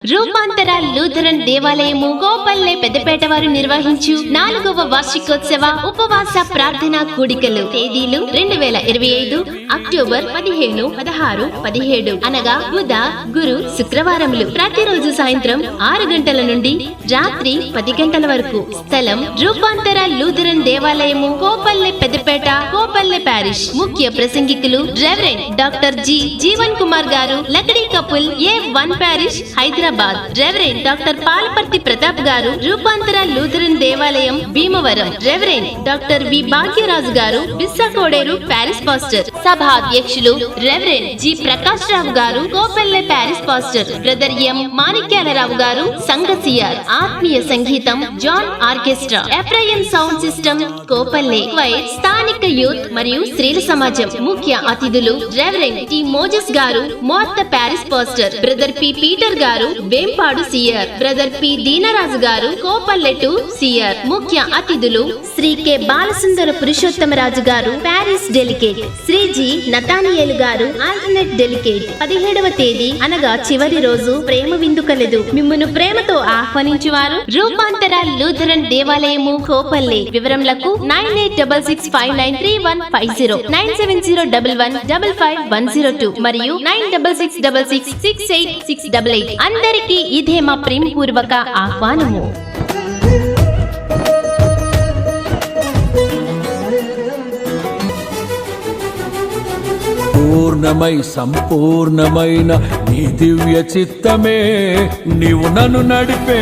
రూపాంతర Lutheran దేవాలయము కోపల్లె పెద్దపేట వారు నిర్వహించు 4వ వార్షికోత్సవ ఉపవాస ప్రార్థన కూడికలు. తేదీలు 2025 అక్టోబర్ 15, 16, 17 అనగా బుధ, గురు, శుక్రవారములు. ప్రతిరోజు సాయంత్రం 6 గంటల నుండి రాత్రి 10 గంటల వరకు. స్థలం రూపాంతర లూథరన్ దేవాలయము కోపల్లె పెద్దపేట, కోపల్లె పారిష్. ముఖ్య ప్రసంగికులు reverend doctor G Jeevan Kumar garu, Lakdikapul, A1 parish, Hyderabad. Reverend doctor Palaparthi Pratap garu, Rupantara Lutheran దేవాలయం, Bhimavaram. Reverend doctor V Bhagyaraju garu, Bissakoderu Paris pastor. సభా అధ్యక్షులు రెవరెండ్ జి ప్రకాష్ రావు గారు, Kopalle parish pastor. Brother M Manikyalarao గారు, సంఘసియార్. ఆత్మీయ సంగీతం John orchestra. Ephraim sound system, Kopalle. Choir, స్థానిక యూత్ మరియు స్త్రీల సమాజం. ముఖ్య అతిథులు రెవరెండ్ టి మోజెస్ గారు, Morta parish pastor. Brother P Peter గారు, Vempadu CR. Brother P Deenaraju గారు, కోపల్లె టు సిఆర్. ముఖ్య అతిథులు శ్రీ కె బాలసుందర పురుషోత్తమరాజు గారు, parish delegate. Shri G Nathaniel గారు, ఆల్టర్నేట్ డెలికేట్. 17వ తేదీ అనగా చివరి రోజు ప్రేమ విందు కలదు. మిమ్మును ప్రేమతో ఆహ్వానించువారు రూపాంతర లూథరన్ దేవాలయము, కోపల్లె. వివరములకు 9866593150, 9701155102 మరియు 9666668888. అందరికీ ఇదే మా ప్రేమపూర్వక ఆహ్వానము. పూర్ణమై సంపూర్ణమైన నీ దివ్య చిత్తమే నీవు నన్ను నడిపే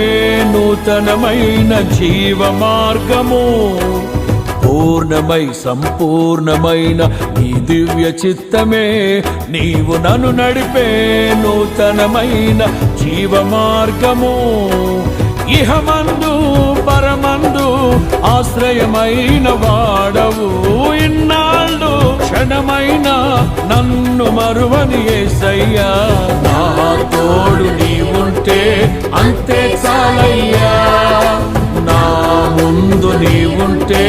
నూతనమైన జీవ మార్గము. పూర్ణమై సంపూర్ణమైన నీ దివ్య చిత్తమే నీవు నన్ను నడిపే నూతనమైన జీవ మార్గము. ఇహమందు పరమందు ఆశ్రయమైన వాడవు, ఇన్నాళ్ళు క్షణమైన నన్ను మరువని యేసయ్యా. నా తోడు నీవుంటే అంతే చాలయ్యా, నా ముందు నీవుంటే